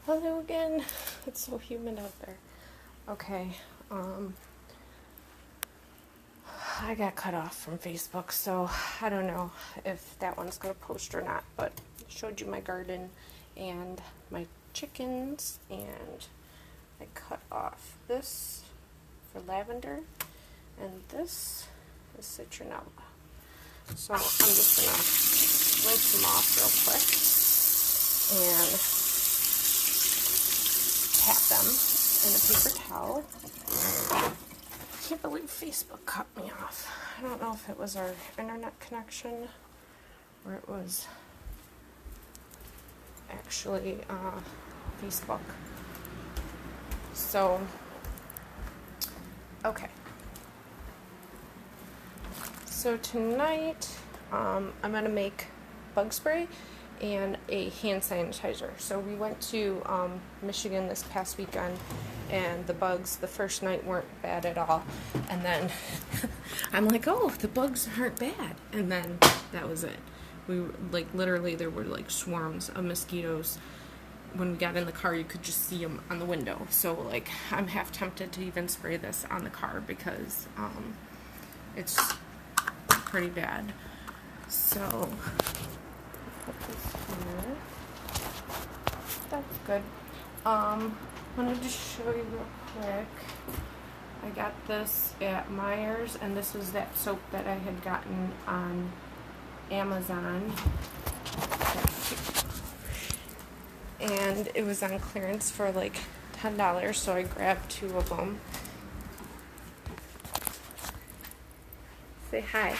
Hello again. It's so humid out there. Okay, I got cut off from Facebook, so I don't know if that one's going to post or not, but I showed you my garden and my chickens, and I cut off this for lavender, and this is citronella. So I'm just going to rinse them off real quick and pat them in a paper towel. I can't believe Facebook cut me off. I don't know if it was our internet connection or it was actually Facebook. So, okay. So tonight I'm going to make bug spray and a hand sanitizer. So we went to Michigan this past weekend, and the bugs the first night weren't bad at all, and then I'm like, oh, the bugs aren't bad, and then that was it. We like literally there were like swarms of mosquitoes. When we got in the car, you could just see them on the window. So like I'm half tempted to even spray this on the car because it's pretty bad. So put this here. That's good. Wanted to show you real quick. I got this at Meijer's, and this was that soap that I had gotten on Amazon. And it was on clearance for like $10, so I grabbed 2 of them. Say hi.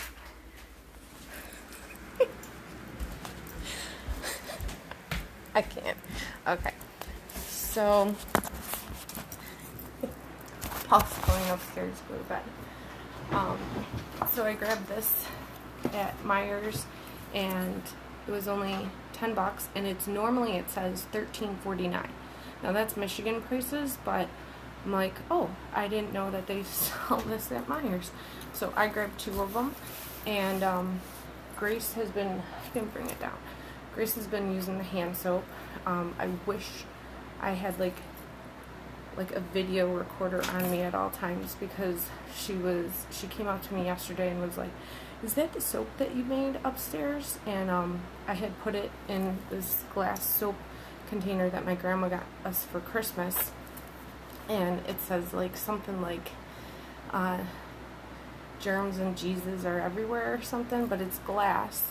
I can't. Okay. So, Paul's going upstairs to go to bed. So I grabbed this at Meijer's, and it was only $10, and it's normally it says $13.49. Now that's Michigan prices, but I'm like, oh, I didn't know that they sell this at Meijer's. So I grabbed 2 of them, and Grace has been, I can bring it down. Grace has been using the hand soap. I wish I had like a video recorder on me at all times, because she came up to me yesterday and was like, is that the soap that you made upstairs? And I had put it in this glass soap container that my grandma got us for Christmas, and it says like something like germs and Jesus are everywhere or something, but it's glass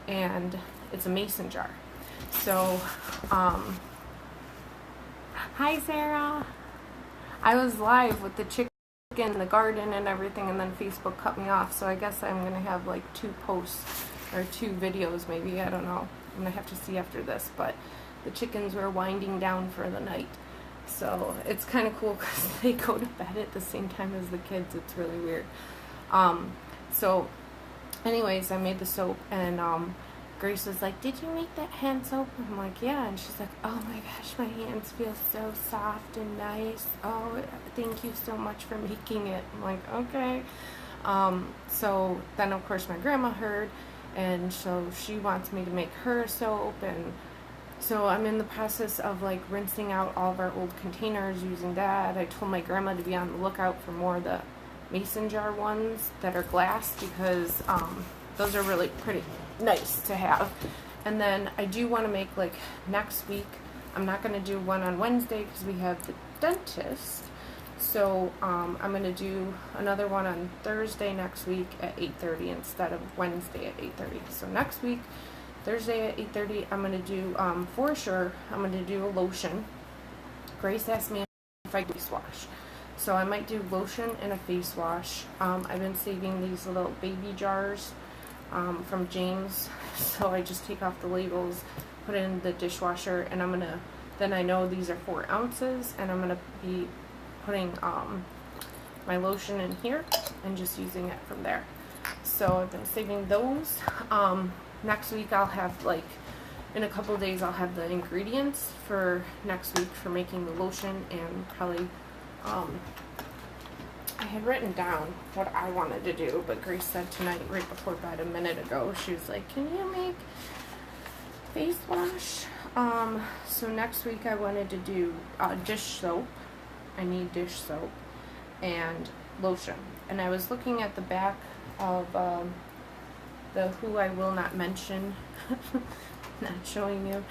and it's a mason jar. So hi Sarah. I was live with the chicken in the garden and everything, and then Facebook cut me off, so I guess I'm gonna have like 2 posts or 2 videos maybe, I don't know. I'm gonna have to see after this, but the chickens were winding down for the night, so it's kind of cool because they go to bed at the same time as the kids. It's really weird. So anyways, I made the soap, and Grace was like, did you make that hand soap? I'm like, yeah. And she's like, oh my gosh, my hands feel so soft and nice. Oh, thank you so much for making it. I'm like, okay. So then of course my grandma heard, and so she wants me to make her a soap, and so I'm in the process of like rinsing out all of our old containers using that. I told my grandma to be on the lookout for more of the mason jar ones that are glass, because those are really pretty nice to have. And then I do want to make like next week. I'm not going to do one on Wednesday because we have the dentist, so I'm going to do another one on Thursday next week at 8:30 instead of Wednesday at 8:30. So next week, Thursday at 8:30, I'm going to do for sure I'm going to do a lotion. Grace asked me if I could face wash, so I might do lotion and a face wash. I've been saving these little baby jars from James, so I just take off the labels, put it in the dishwasher, and then I know these are 4 ounces, and I'm gonna be putting my lotion in here and just using it from there. So I've been saving those. Next week I'll have, like, in a couple days I'll have the ingredients for next week for making the lotion, and probably I had written down what I wanted to do, but Grace said tonight, right before bed a minute ago, she was like, can you make face wash? so next week I wanted to do dish soap. I need dish soap and lotion. And I was looking at the back of the Who I Will Not Mention, not showing you,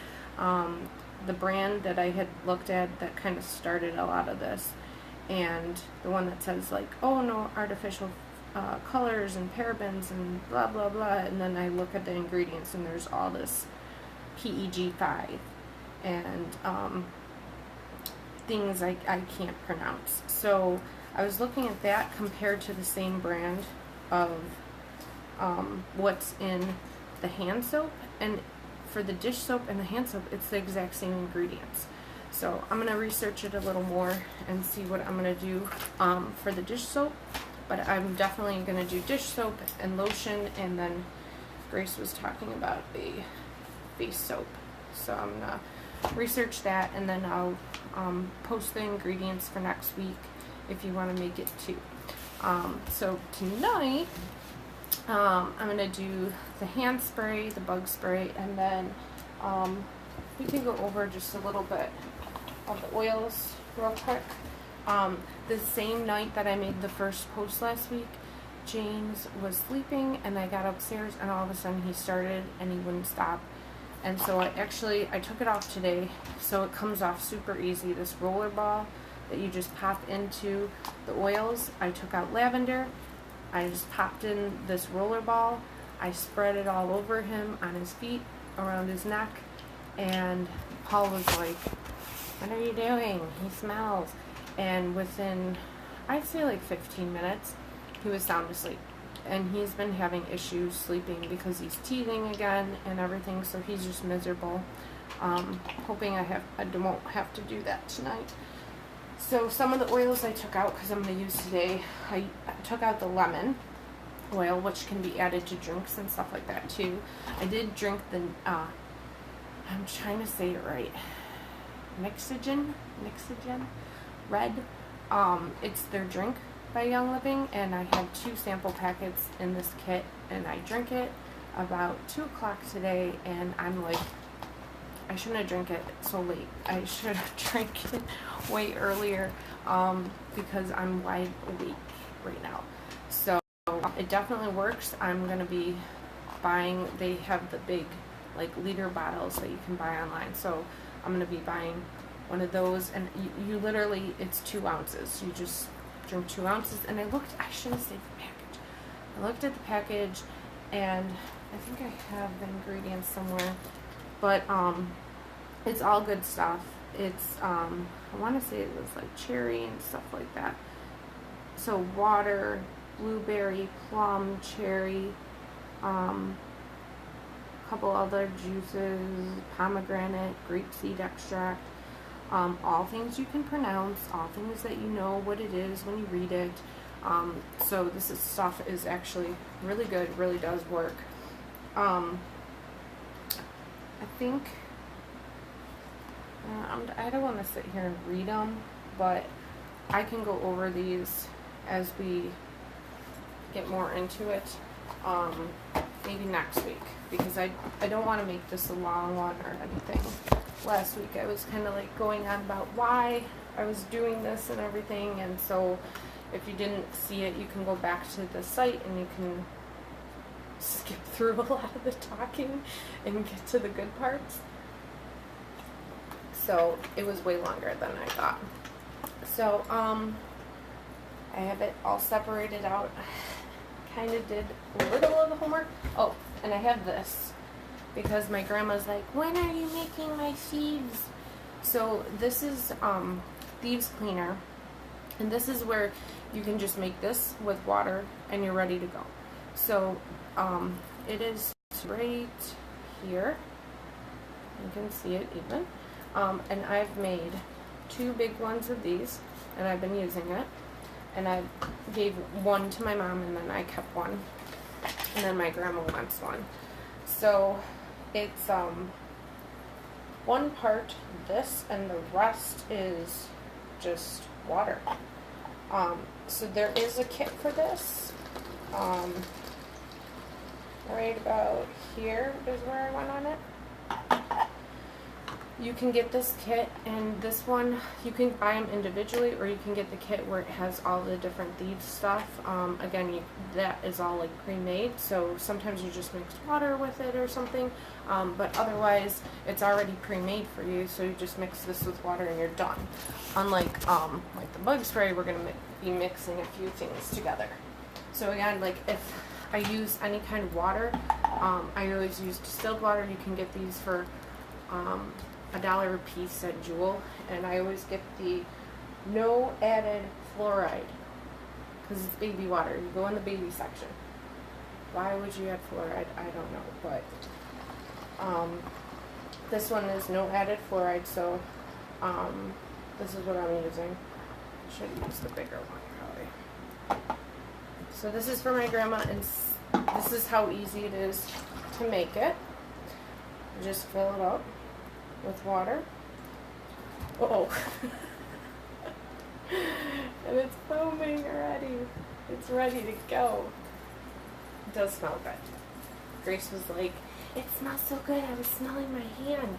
the brand that I had looked at that kind of started a lot of this, and the one that says like, oh, no artificial colors and parabens and blah blah blah, and then I look at the ingredients and there's all this PEG5 and things I can't pronounce. So I was looking at that compared to the same brand of what's in the hand soap, and for the dish soap and the hand soap, it's the exact same ingredients. So I'm going to research it a little more and see what I'm going to do for the dish soap, but I'm definitely going to do dish soap and lotion, and then Grace was talking about a face soap. So I'm going to research that, and then I'll post the ingredients for next week if you want to make it too. So tonight I'm going to do the hand spray, the bug spray, and then we can go over just a little bit of the oils real quick. The same night that I made the first post last week, James was sleeping and I got upstairs and all of a sudden he started and he wouldn't stop. And so I took it off today, so it comes off super easy. This roller ball that you just pop into the oils. I took out lavender. I just popped in this roller ball. I spread it all over him, on his feet, around his neck, and Paul was like, what are you doing? He smells. And within, I'd say like 15 minutes, he was sound asleep. And he's been having issues sleeping because he's teething again and everything, so he's just miserable. Hoping I won't have to do that tonight. So some of the oils I took out because I'm going to use today, I took out the lemon oil, which can be added to drinks and stuff like that too. I did drink the, I'm trying to say it right, Nixogen Red. It's their drink by Young Living, and I had 2 sample packets in this kit, and I drank it about 2 o'clock today, and I'm like, I shouldn't have drank it so late. I should have drank it way earlier because I'm wide awake right now. So it definitely works. I'm going to be buying, they have the big like liter bottles that you can buy online. So I'm going to be buying one of those, and you literally, it's 2 ounces. You just drink 2 ounces. And I should have saved the package. I looked at the package, and I think I have the ingredients somewhere. But it's all good stuff. It's I want to say it was like cherry and stuff like that. So water, blueberry, plum, cherry, couple other juices, pomegranate, grapeseed extract, all things you can pronounce, all things that you know what it is when you read it. So stuff is actually really good, really does work. I think, I don't want to sit here and read them, but I can go over these as we get more into it, maybe next week, because I don't want to make this a long one or anything. Last week I was kind of like going on about why I was doing this and everything, and so if you didn't see it, you can go back to the site and you can skip through a lot of the talking and get to the good parts. So it was way longer than I thought. So I have it all separated out. Kind of did a little of the homework. Oh, and I have this because my grandma's like, when are you making my thieves? So this is Thieves Cleaner, and this is where you can just make this with water and you're ready to go. So it is right here. You can see it even. And I've made 2 big ones of these, and I've been using it. And I gave one to my mom, and then I kept one. And then my grandma wants one. So it's 1 part this, and the rest is just water. So there is a kit for this. Right about here is where I went on it. you can get this kit, and this one, you can buy them individually, or you can get the kit where it has all the different Thieves stuff. Again, that is all like pre-made, so sometimes you just mix water with it or something, but otherwise it's already pre-made for you, so you just mix this with water and you're done. Unlike like the bug spray, we're going to be mixing a few things together. So again, like if I use any kind of water, I always use distilled water. You can get these for $1 a piece at Jewel, and I always get the no added fluoride because it's baby water. You go in the baby section. Why would you add fluoride? I don't know, but this one is no added fluoride, so this is what I'm using. I should use the bigger one probably. So this is for my grandma, and this is how easy it is to make it. Just fill it up with water. Uh-oh. And it's foaming already. It's ready to go. It does smell good. Grace was like, it smells so good. I was smelling my hand.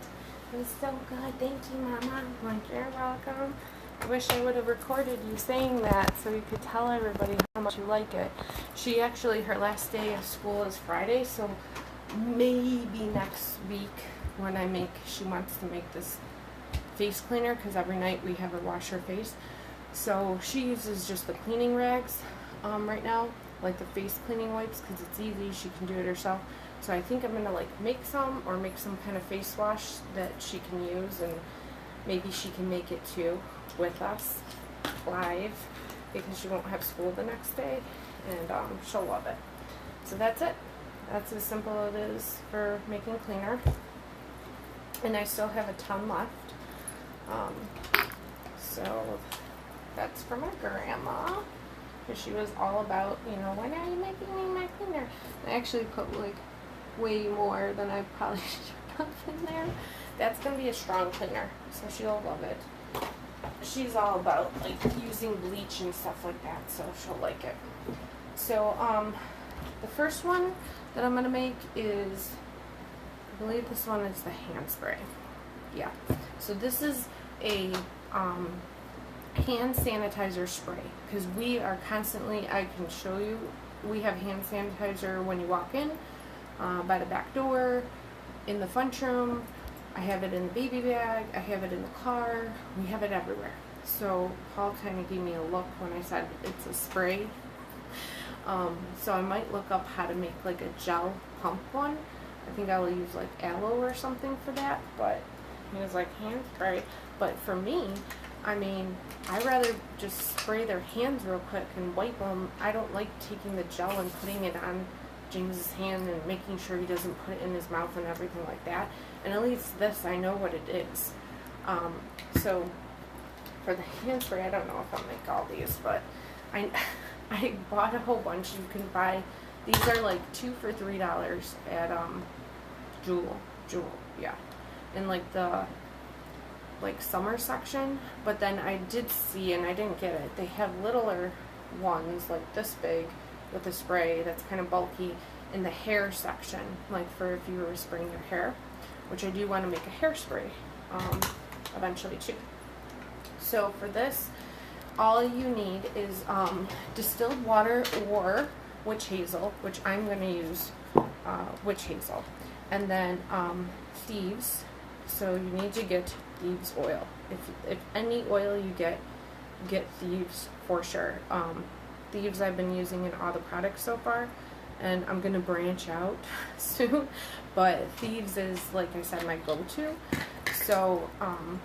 It was so good. Thank you, Mama. I'm like, you're welcome. I wish I would have recorded you saying that so you could tell everybody how much you like it. She actually, her last day of school is Friday, so maybe next week when she wants to make this face cleaner, because every night we have her wash her face. So she uses just the cleaning rags right now, like the face cleaning wipes, because it's easy. She can do it herself. So I think I'm going to like make some kind of face wash that she can use, and maybe she can make it too with us live, because she won't have school the next day, and she'll love it. So that's it. That's as simple as it is for making cleaner. And I still have a ton left. So that's for my grandma, because she was all about, you know, when are you making me my cleaner? I actually put like way more than I probably should have in there. That's going to be a strong cleaner, so she'll love it. She's all about like using bleach and stuff like that, so she'll like it. So the first one that I'm going to make is, I believe this one is the hand spray. Yeah. So this is a hand sanitizer spray, because we are constantly, I can show you, we have hand sanitizer when you walk in, by the back door, in the lunchroom. I have it in the baby bag, I have it in the car, we have it everywhere. So Paul kind of gave me a look when I said it's a spray. So I might look up how to make like a gel pump one. I think I will use like aloe or something for that, but he was like, hand spray. But for me, I mean, I'd rather just spray their hands real quick and wipe them. I don't like taking the gel and putting it on James's hand and making sure he doesn't put it in his mouth and everything like that. And at least this, I know what it is. So for the hand spray, I don't know if I'll make all these, but I bought a whole bunch. You can buy, these are like 2 for $3 at Jewel, yeah, in like the summer section. But then I did see, and I didn't get it, they have littler ones like this big with a spray that's kind of bulky in the hair section, like for if you were spraying your hair, which I do want to make a hairspray eventually too. So for this, all you need is distilled water or witch hazel, which I'm going to use witch hazel, and then Thieves. So you need to get Thieves oil. If any oil you get Thieves for sure. Thieves I've been using in all the products so far, and I'm going to branch out soon, but Thieves is, like I said, my go-to. So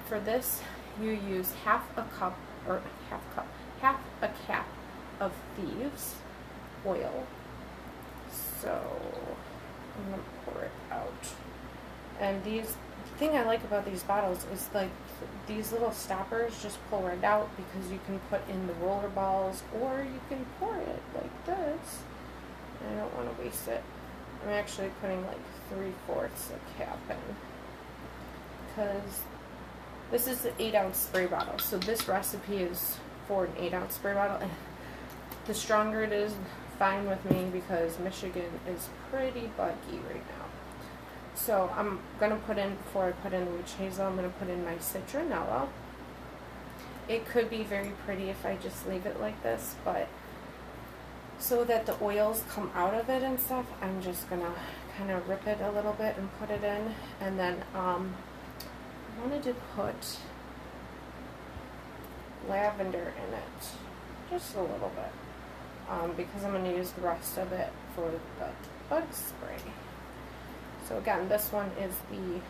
for this, you use half a cap of Thieves oil. So I'm going to pour it out. And the thing I like about these bottles is like these little stoppers just pull right out, because you can put in the roller balls or you can pour it like this. And I don't want to waste it. I'm actually putting like 3/4 a cap in, because this is an 8-ounce spray bottle. So this recipe is for an 8-ounce spray bottle. And the stronger it is, fine with me, because Michigan is pretty buggy right now. So I'm going to put in, before I put in the witch hazel, I'm going to put in my citronella. It could be very pretty if I just leave it like this, but so that the oils come out of it and stuff, I'm just going to kind of rip it a little bit and put it in. And then I wanted to put lavender in it, just a little bit, because I'm going to use the rest of it for the bug spray. So again, this one is the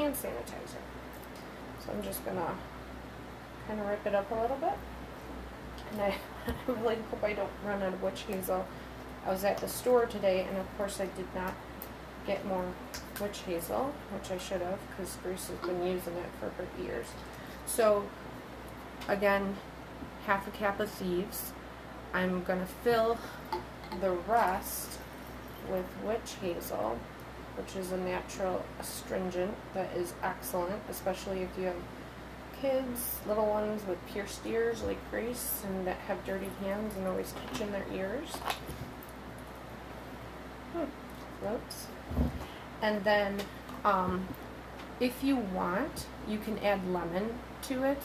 hand sanitizer. So I'm just going to kind of rip it up a little bit. And I really hope I don't run out of witch hazel. I was at the store today, and of course I did not get more witch hazel, which I should have, because Bruce has been using it for years. So again, half a cap of Thieves. I'm going to fill the rest with witch hazel, which is a natural astringent that is excellent, especially if you have kids, little ones with pierced ears like Grace, and that have dirty hands and always touching their ears. Whoops. And then, if you want, you can add lemon to it.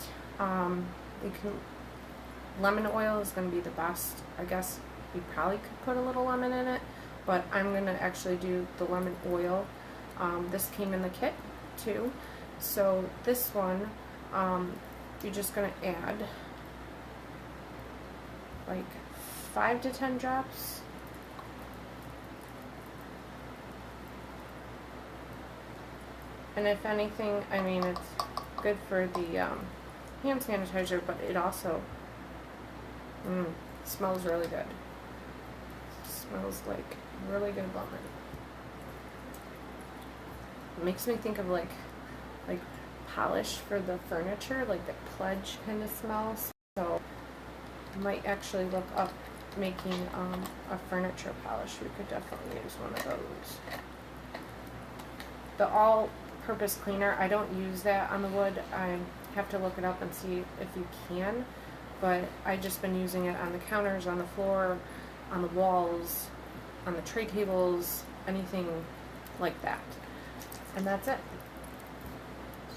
Lemon oil is going to be the best. I guess you probably could put a little lemon in it, but I'm going to actually do the lemon oil. This came in the kit too. So this one, you're just going to add like 5 to 10 drops. And if anything, I mean, it's good for the hand sanitizer, but it also smells really good. It smells like really good lemon. It makes me think of like polish for the furniture, like the Pledge kind of smell. So I might actually look up making a furniture polish. We could definitely use one of those. The all-purpose cleaner, I don't use that on the wood. I have to look it up and see if you can, but I've just been using it on the counters, on the floor, on the walls, on the tray tables, anything like that. And that's it.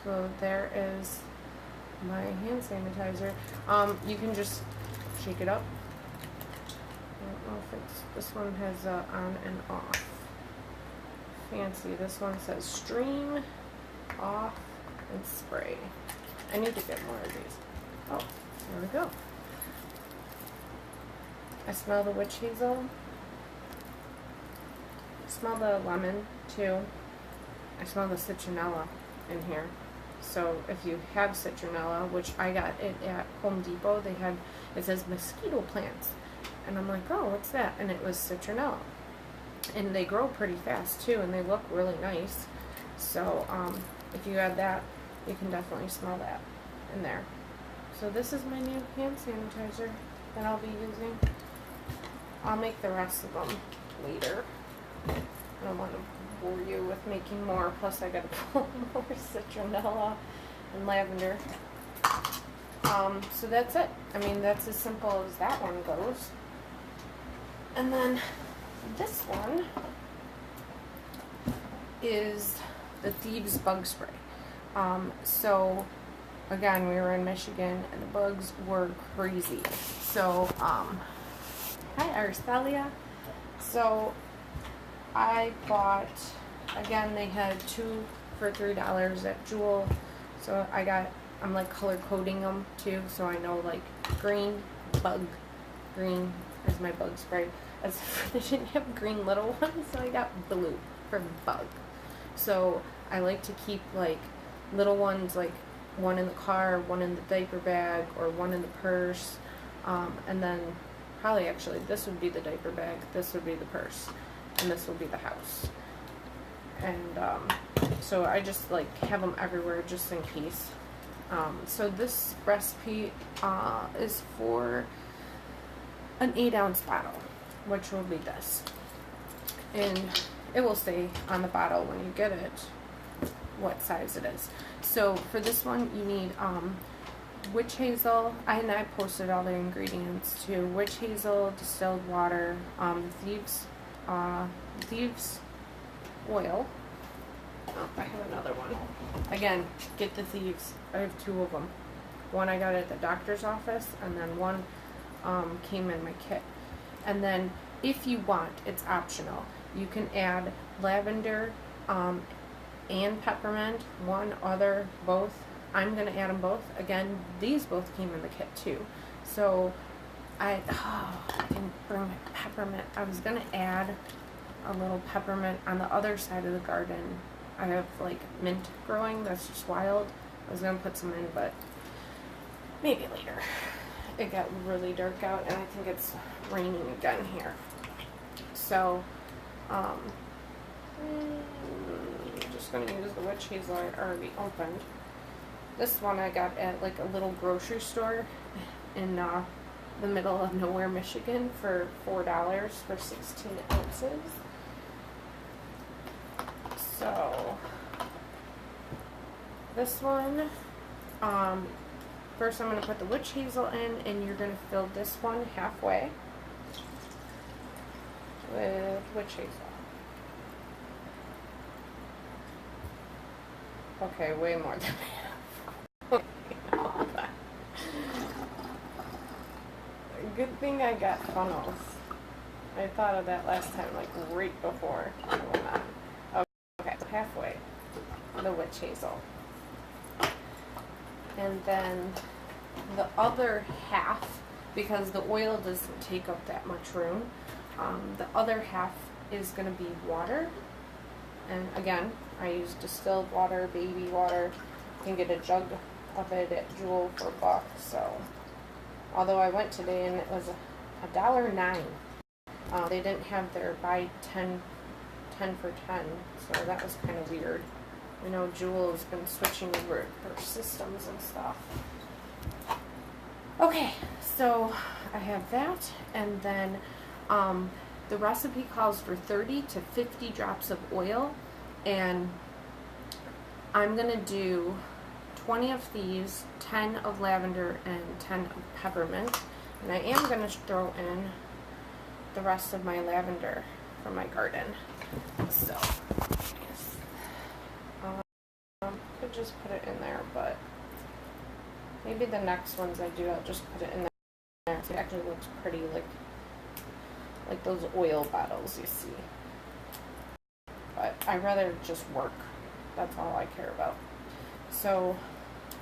So there is my hand sanitizer. You can just shake it up. I don't know if it's, this one has on and off. Fancy. This one says stream, off, and spray. I need to get more of these. Oh, there we go. I smell the witch hazel. I smell the lemon too. I smell the citronella in here. So if you have citronella, which I got it at Home Depot, they had, it says mosquito plants. And I'm like, oh, what's that? And it was citronella. And they grow pretty fast too, and they look really nice. So if you add that, you can definitely smell that in there. So this is my new hand sanitizer that I'll be using. I'll make the rest of them later. I don't want to bore you with making more, plus I gotta pull more citronella and lavender. So that's it. I mean, that's as simple as that one goes. And then this one is the Thieves Bug Spray. So again, we were in Michigan and the bugs were crazy. So hi Arcelia. So I bought, again, they had 2 for $3 at Jewel. So I'm like color coding them too, so I know like green, bug, green is my bug spray. As they didn't have green little ones, so I got blue for bug. So I like to keep like little ones, like one in the car, one in the diaper bag, or one in the purse, and then probably actually this would be the diaper bag, this would be the purse, and this will be the house. And so I just like have them everywhere just in case. So this recipe is for an 8-ounce bottle, which will be this. And it will say on the bottle when you get it what size it is. So for this one you need witch hazel, and I posted all the ingredients too. Witch hazel, distilled water, Thieves oil, Oh, I have another one. Again, get the Thieves. I have 2 of them. One I got at the doctor's office, and then one came in my kit. And then, if you want, it's optional. You can add lavender and peppermint, one, other, both. I'm going to add them both. Again, these both came in the kit too. So, I didn't bring my peppermint. I was going to add a little peppermint on the other side of the garden. I have like mint growing that's just wild. I was going to put some in, but maybe later. It got really dark out, and I think it's raining again here. So, I'm just going to use the witch hazel I already opened. This one I got at like a little grocery store in the middle of nowhere, Michigan for $4 for 16 ounces. So, this one, first I'm going to put the witch hazel in, and you're going to fill this one halfway with witch hazel. Okay, way more than half. Good thing I got funnels. I thought of that last time, like right before I went on. Okay, so halfway the witch hazel. And then the other half, because the oil doesn't take up that much room, the other half is going to be water. And again, I use distilled water, baby water. You can get a jug of it at Jewel for $1. So, although I went today and it was $1.09. They didn't have their buy 10 for 10, so that was kind of weird. I know Jewel has been switching over their systems and stuff. Okay, so I have that, and then the recipe calls for 30 to 50 drops of oil, and I'm going to do 20 of these, 10 of lavender, and 10 of peppermint. And I am going to throw in the rest of my lavender from my garden. So, could just put it in there, but maybe the next ones I do, I'll just put it in there. So it actually looks pretty, like those oil bottles you see. But I'd rather just work. That's all I care about. So,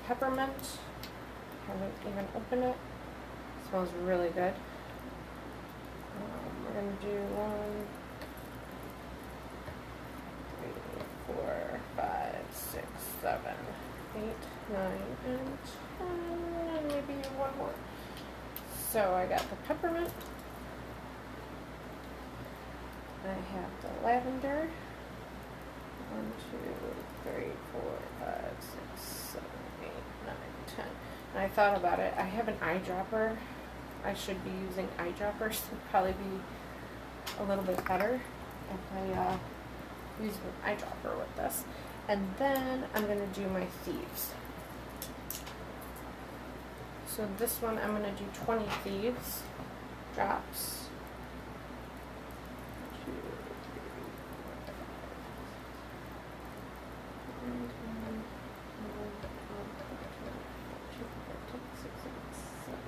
peppermint. Haven't even opened it. Smells really good. We're going to do 1, 3, 4, 5, 6, 7, 8, 9, and 10, maybe one more. So I got the peppermint. I have the lavender. 1, 2, 3, 4, 5, 6, 7, 8, 9, 10. And I thought about it. I have an eyedropper. I should be using eyedroppers. It would probably be a little bit better if I use an eyedropper with this. And then I'm going to do my Thieves. So this one I'm going to do 20 Thieves drops. 2, 3, 4, 5, 6, 7,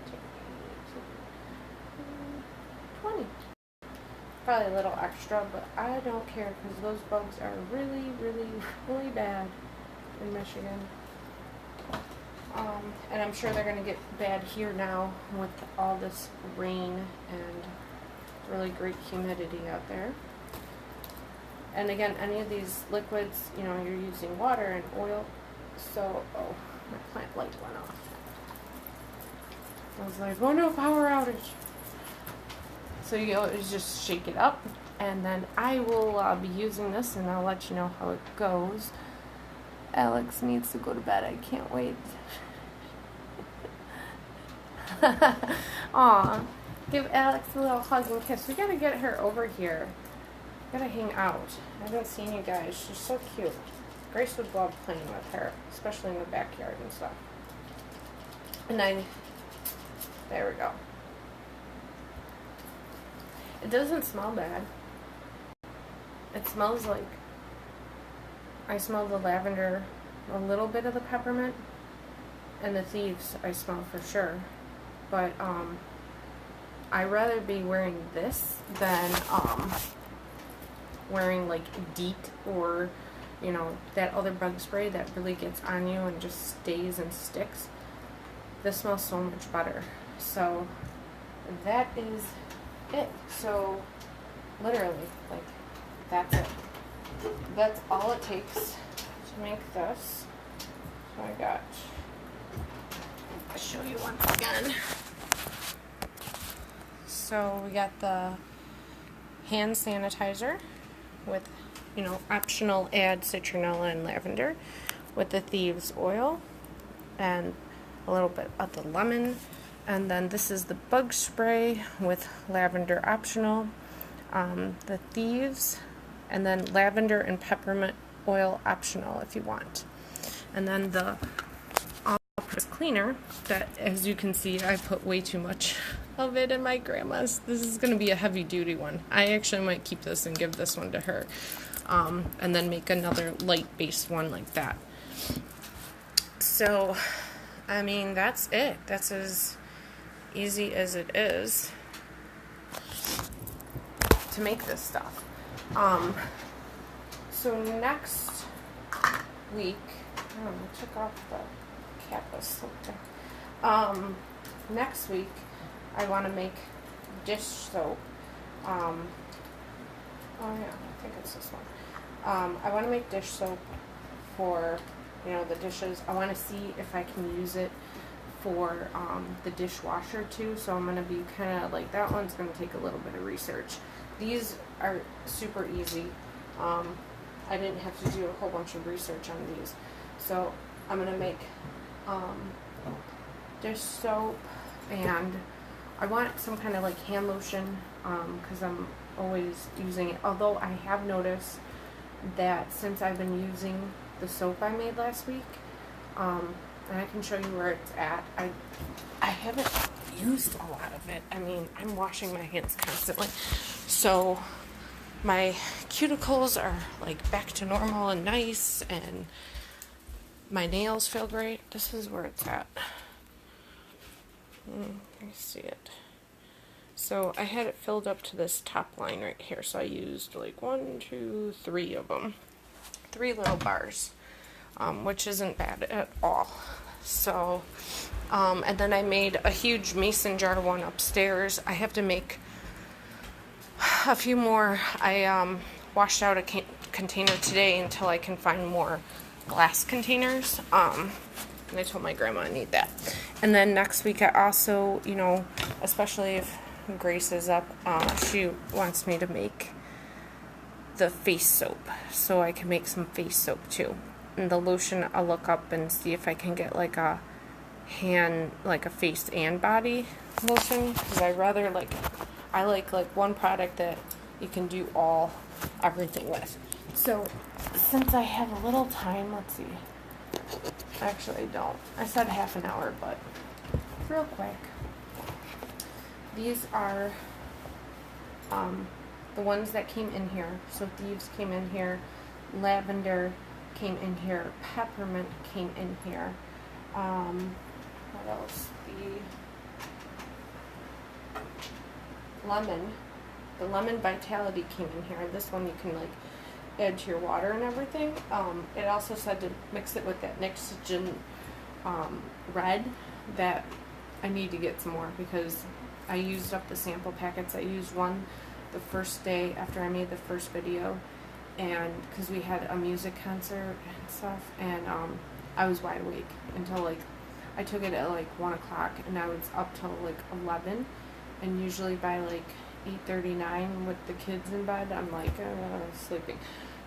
8, 20. Probably a little extra, but I don't care because those bugs are really, really, really bad in Michigan. And I'm sure they're going to get bad here now with all this rain and really great humidity out there. And again, any of these liquids, you know, you're using water and oil. So, oh, my plant light went off. I was like, oh no, power outage. So you always just shake it up, and then I will be using this, and I'll let you know how it goes. Alex needs to go to bed. I can't wait. Aw, give Alex a little hug and kiss. We gotta get her over here. We gotta hang out. I haven't seen you guys. She's so cute. Grace would love playing with her, especially in the backyard and stuff. And there we go. It doesn't smell bad. It smells like I smell the lavender, a little bit of the peppermint, and the Thieves I smell for sure. But I'd rather be wearing this than wearing like DEET or, you know, that other bug spray that really gets on you and just stays and sticks. This smells so much better. So that is it. So literally, like, that's it. That's all it takes to make this. So I'll show you once again. So we got the hand sanitizer with, you know, optional add citronella and lavender, with the Thieves oil and a little bit of the lemon. And then this is the bug spray with lavender optional, the Thieves, and then lavender and peppermint oil optional if you want. And then the all-purpose cleaner that, as you can see, I put way too much of it in my grandma's. This is going to be a heavy duty one. I actually might keep this and give this one to her, and then make another light based one like that. So I mean, that's it. That's as easy as it is to make this stuff. So next week, I took off the cap of something. Next week, I want to make dish soap. Oh yeah, I think it's this one. I want to make dish soap for, you know, the dishes. I want to see if I can use it for the dishwasher too. So I'm going to be kind of like, that one's going to take a little bit of research. These are super easy. I didn't have to do a whole bunch of research on these. So I'm going to make dish soap, and I want some kind of like hand lotion, because I'm always using it. Although I have noticed that since I've been using the soap I made last week, and I can show you where it's at, I haven't used a lot of it. I mean, I'm washing my hands constantly, so my cuticles are like back to normal and nice, and my nails feel great. This is where it's at. You see it. So I had it filled up to this top line right here, so I used like 1, 2, 3 of them. 3 little bars, which isn't bad at all. So, and then I made a huge mason jar one upstairs. I have to make a few more. I washed out a container today until I can find more glass containers. And I told my grandma I need that. And then next week I also, you know, especially if Grace is up, she wants me to make the face soap, so I can make some face soap too. And the lotion, I'll look up and see if I can get like a hand, like a face and body lotion, because I like one product that you can do everything with. So since I have a little time, let's see. Actually, I don't. I said half an hour, but real quick. These are the ones that came in here. So Thieves came in here, lavender came in here, peppermint came in here. What else? The lemon vitality came in here. This one you can like add to your water and everything. It also said to mix it with that Nixogen red that I need to get some more, because I used up the sample packets. I used one the first day after I made the first video, and because we had a music concert and stuff, and I was wide awake until like, I took it at like 1 o'clock, and I was up till like 11, and usually by like 8:39 with the kids in bed, I'm like sleeping.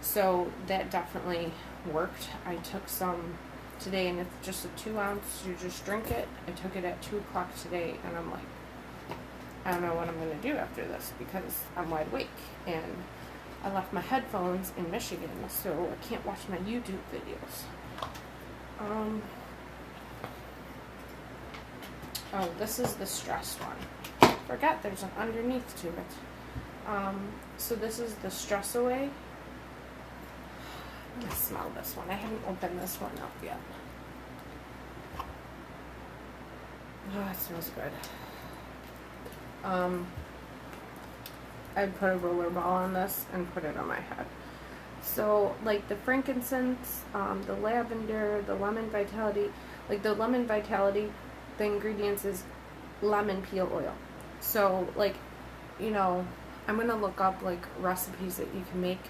So that definitely worked. I took some today, and it's just a 2 ounce. You just drink it. I took it at 2 o'clock today, and I'm like, I don't know what I'm going to do after this, because I'm wide awake, and I left my headphones in Michigan, so I can't watch my YouTube videos. Oh, this is the stress one. Forgot there's an underneath to it. So this is the Stress Away. I'm gonna smell this one. I haven't opened this one up yet. Oh, it smells good. I'd put a roller ball on this and put it on my head. So, like the frankincense, the lavender, the lemon vitality, like the lemon vitality, the ingredients is lemon peel oil. So, like, you know, I'm going to look up, like, recipes that you can make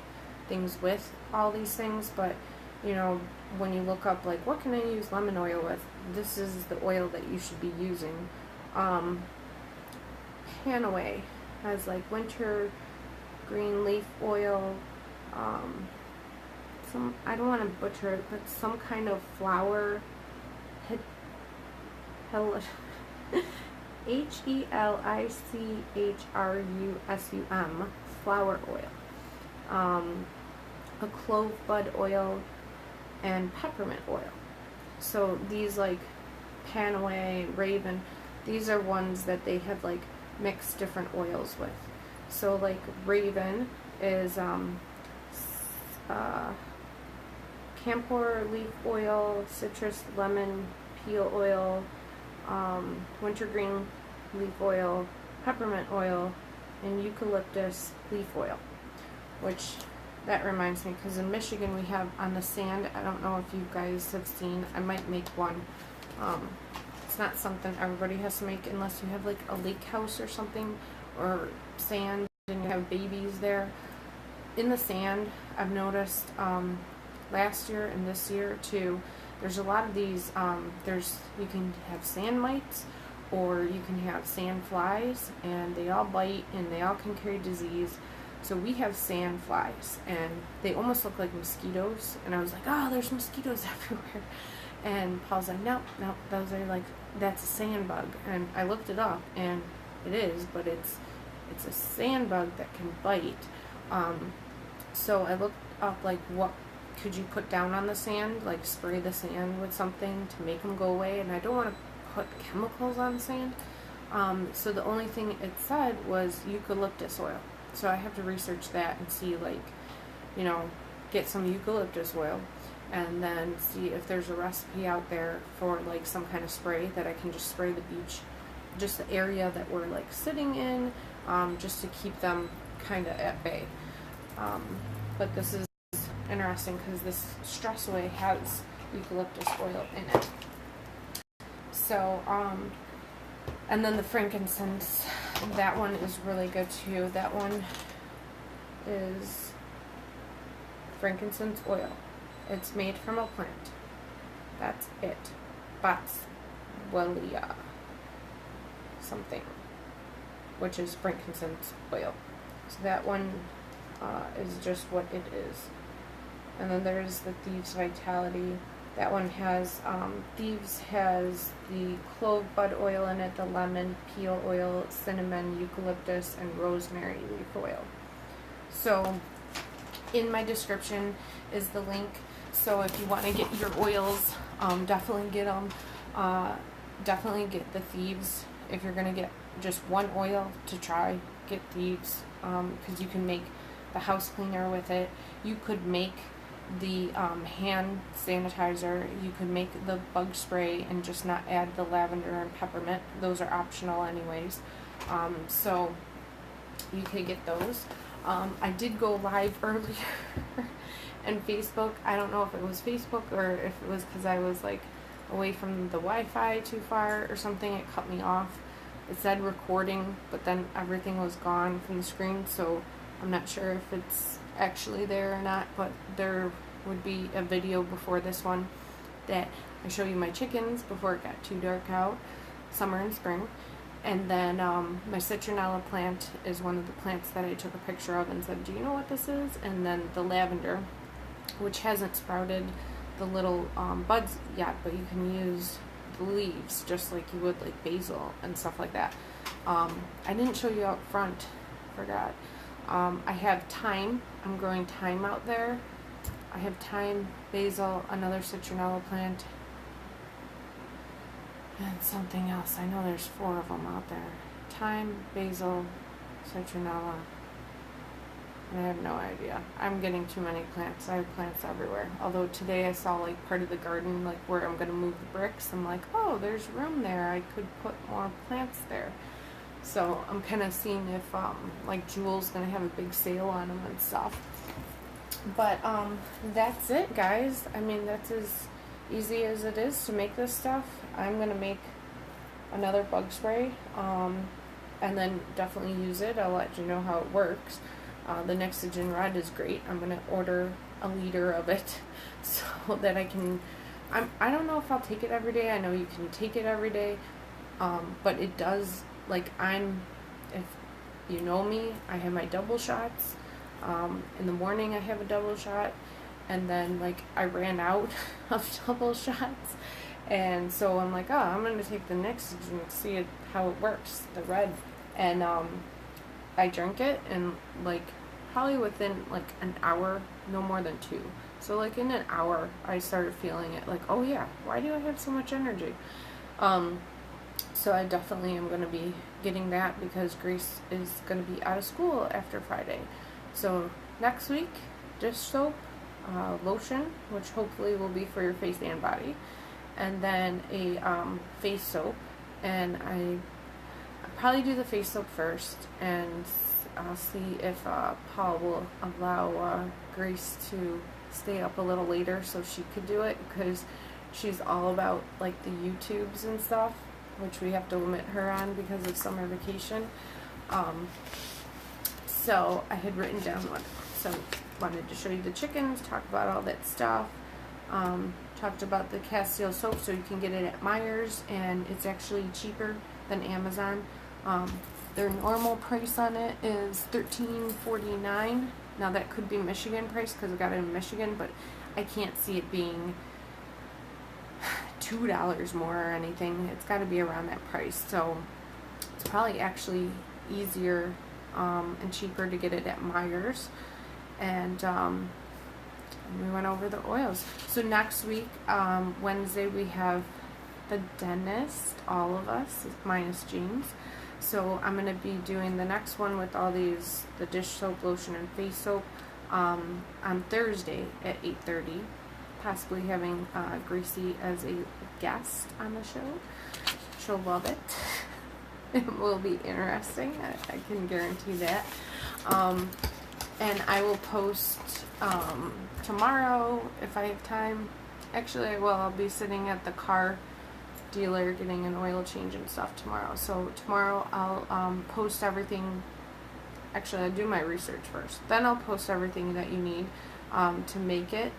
things with all these things, but, you know, when you look up, like, what can I use lemon oil with, this is the oil that you should be using. Hanaway has, like, winter green leaf oil, some, I don't want to butcher it, but some kind of flower, HELICHRUSUM, flower oil, a clove bud oil, and peppermint oil. So these, like Panaway, Raven, these are ones that they have like mixed different oils with. So like Raven is camphor leaf oil, citrus lemon peel oil, wintergreen leaf oil, peppermint oil, and eucalyptus leaf oil. Which, that reminds me, because in Michigan we have on the sand, I don't know if you guys have seen, I might make one. It's not something everybody has to make unless you have like a lake house or something, or sand and you have babies there. In the sand, I've noticed last year and this year too, there's a lot of these, you can have sand mites or you can have sand flies, and they all bite and they all can carry disease. So we have sand flies and they almost look like mosquitoes, and I was like, oh, there's mosquitoes everywhere. And Paul's like, no, those are like, that's a sand bug. And I looked it up and it is, but it's a sand bug that can bite. So I looked up like what could you put down on the sand, like spray the sand with something to make them go away, and I don't want to put chemicals on sand. So the only thing it said was eucalyptus oil. So I have to research that and see, like, you know, get some eucalyptus oil and then see if there's a recipe out there for like some kind of spray that I can just spray the beach, just the area that we're like sitting in, just to keep them kind of at bay. But this is interesting because this Stress Away has eucalyptus oil in it. So, and then the frankincense, that one is really good too. That one is frankincense oil. It's made from a plant. That's it. Boswellia something, which is frankincense oil. So that one is just what it is. And then there's the Thieves Vitality. That one has, Thieves has the clove bud oil in it, the lemon peel oil, cinnamon, eucalyptus, and rosemary leaf oil. So in my description is the link. So if you want to get your oils, definitely get them. Definitely get the Thieves. If you're going to get just one oil to try, get Thieves, because you can make the house cleaner with it. You could make the hand sanitizer. You could make the bug spray and just not add the lavender and peppermint. Those are optional anyways. So you could get those. I did go live earlier and Facebook. I don't know if it was Facebook or if it was because I was like away from the Wi-Fi too far or something. It cut me off. It said recording, but then everything was gone from the screen, so I'm not sure if it's actually there or not, but there would be a video before this one that I show you my chickens before it got too dark out, summer and spring. And then my citronella plant is one of the plants that I took a picture of and said, do you know what this is? And then the lavender, which hasn't sprouted the little buds yet, but you can use the leaves just like you would like basil and stuff like that. I didn't show you out front, forgot. I have thyme. I'm growing thyme out there. I have thyme, basil, another citronella plant, and something else. I know there's 4 of them out there. Thyme, basil, citronella, I have no idea. I'm getting too many plants. I have plants everywhere. Although today I saw like part of the garden, like where I'm going to move the bricks. I'm like, oh, there's room there. I could put more plants there. So I'm kind of seeing if like Jewel's going to have a big sale on them and stuff. But that's it, guys. I mean, that's as easy as it is to make this stuff. I'm going to make another bug spray and then definitely use it. I'll let you know how it works. The Nexogen Red is great. I'm going to order a liter of it so that I can... I don't know if I'll take it every day. I know you can take it every day. But it does, like, if you know me, I have my double shots. In the morning I have a double shot. And then, like, I ran out of double shots. And so I'm like, oh, I'm going to take the Nexogen and see how it works, the red. And I drank it, and, like, probably within, like, an hour, no more than 2. So, like, in an hour, I started feeling it, like, oh, yeah, why do I have so much energy? So I definitely am going to be getting that because Grace is going to be out of school after Friday. So, next week, dish soap, lotion, which hopefully will be for your face and body, and then a face soap, and I'll probably do the face soap first, and I'll see if Paul will allow Grace to stay up a little later so she could do it, because she's all about, like, the YouTubes and stuff, which we have to limit her on because of summer vacation. So I had written down wanted to show you the chickens, talk about all that stuff, talked about the Castile soap, so you can get it at Meijer's, and it's actually cheaper than Amazon. Their normal price on it is $13.49. Now that could be Michigan price because I got it in Michigan, but I can't see it being $2 more or anything. It's got to be around that price, so it's probably actually easier and cheaper to get it at Meijer's. And we went over the oils. So next week, Wednesday, we have the dentist, all of us, minus James. So I'm going to be doing the next one with all these, the dish soap, lotion, and face soap, on Thursday at 8:30. Possibly having Gracie as a guest on the show. She'll love it. It will be interesting. I can guarantee that. And I will post tomorrow if I have time. Actually, I'll be sitting at the car dealer getting an oil change and stuff tomorrow. So tomorrow I'll post everything. Actually, I'll do my research first. Then I'll post everything that you need to make it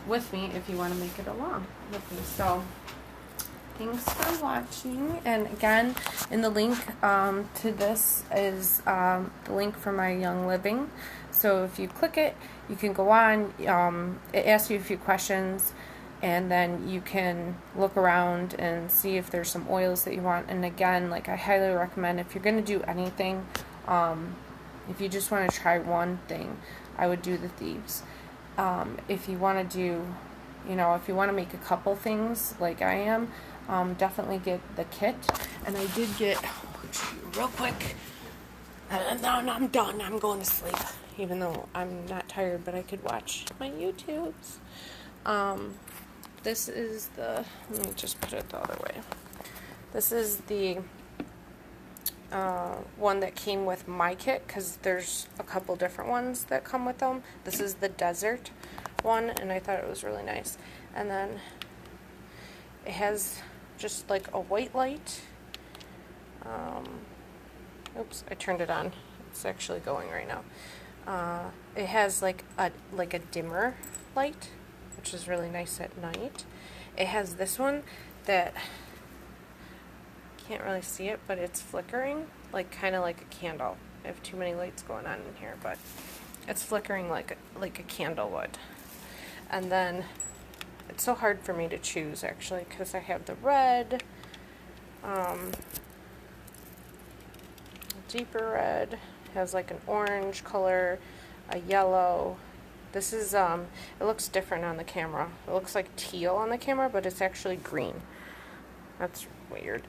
with me if you want to make it along with me. So thanks for watching. And again, in the link to this is the link for my Young Living. So if you click it, you can go on. It asks you a few questions, and then you can look around and see if there's some oils that you want. And again, like, I highly recommend, if you're going to do anything, if you just want to try one thing, I would do the Thieves. If you want to do, if you want to make a couple things like I am, definitely get the kit. And I did get, real quick, and then I'm done. I'm going to sleep, even though I'm not tired, but I could watch my YouTubes. This is the, let me just put it the other way. This is the one that came with my kit, because there's a couple different ones that come with them. This is the desert one, and I thought it was really nice. And then it has just like a white light. Oops, I turned it on. It's actually going right now. It has like a dimmer light, which is really nice at night. It has this one that, can't really see it, but it's flickering, like kind of like a candle. I have too many lights going on in here, but it's flickering like a candle would. And then it's so hard for me to choose, actually, because I have the red, deeper red, has like an orange color, a yellow. This is, it looks different on the camera. It looks like teal on the camera, but it's actually green. That's weird.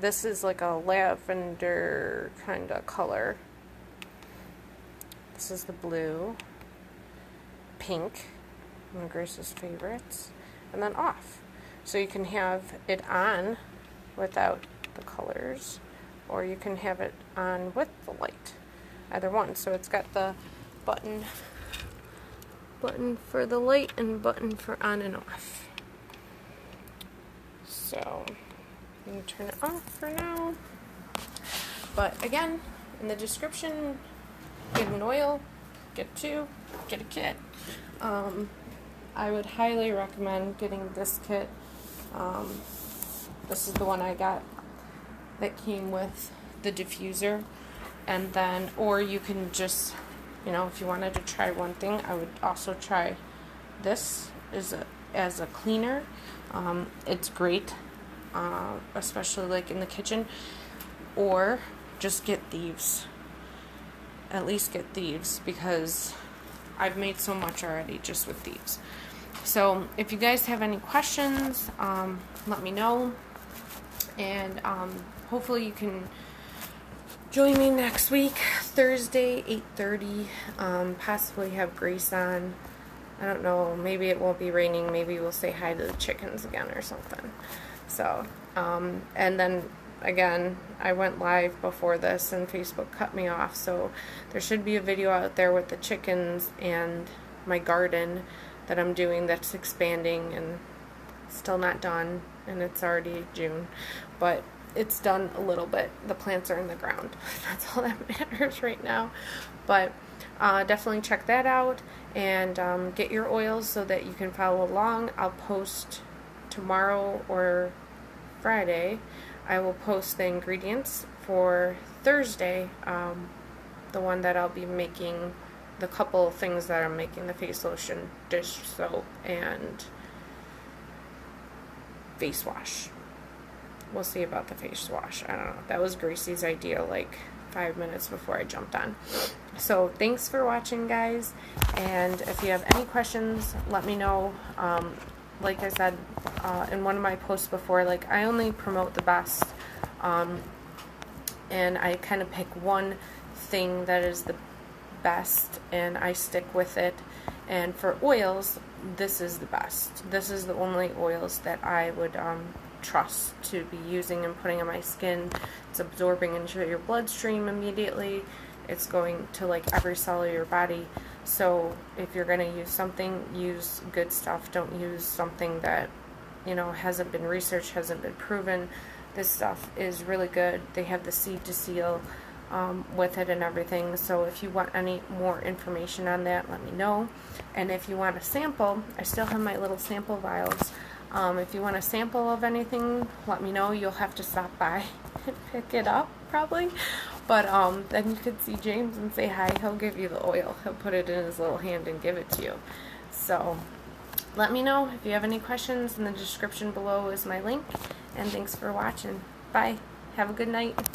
This is like a lavender kind of color. This is the blue, pink, one of Grace's favorites, and then off. So you can have it on without the colors, or you can have it on with the light. Either one. So it's got the button for the light and button for on and off. So I'm going to turn it off for now. But again, in the description, get an oil, get two, get a kit. I would highly recommend getting this kit. This is the one I got that came with the diffuser. And then, or you can just, you know, if you wanted to try one thing, I would also try this as a cleaner. It's great, especially like in the kitchen. Or just get Thieves. At least get Thieves, because I've made so much already just with Thieves. So if you guys have any questions, let me know. And hopefully you can join me next week, Thursday, 8:30. Possibly have Grace on. I don't know, maybe it won't be raining. Maybe we'll say hi to the chickens again or something. So, and then again, I went live before this and Facebook cut me off. So there should be a video out there with the chickens and my garden that I'm doing that's expanding and still not done. And it's already June. But it's done a little bit. The plants are in the ground. That's all that matters right now. But definitely check that out and get your oils so that you can follow along. I'll post tomorrow or Friday. I will post the ingredients for Thursday, the one that I'll be making, the couple things that I'm making, the face lotion, dish soap, and face wash. We'll see about the face wash. I don't know. That was Gracie's idea like 5 minutes before I jumped on. So thanks for watching, guys. And if you have any questions, let me know. Like I said in one of my posts before, like I only promote the best. And I kind of pick one thing that is the best and I stick with it. And for oils, this is the best. This is the only oils that I would trust to be using and putting on my skin. It's absorbing into your bloodstream immediately. It's going to like every cell of your body. So if you're going to use something, use good stuff. Don't use something that, you know, hasn't been researched, hasn't been proven. This stuff is really good. They have the seed to seal with it and everything. So if you want any more information on that, let me know. And if you want a sample, I still have my little sample vials. If you want a sample of anything, let me know. You'll have to stop by and pick it up, probably. But then you could see James and say hi. He'll give you the oil. He'll put it in his little hand and give it to you. So let me know if you have any questions. In the description below is my link. And thanks for watching. Bye. Have a good night.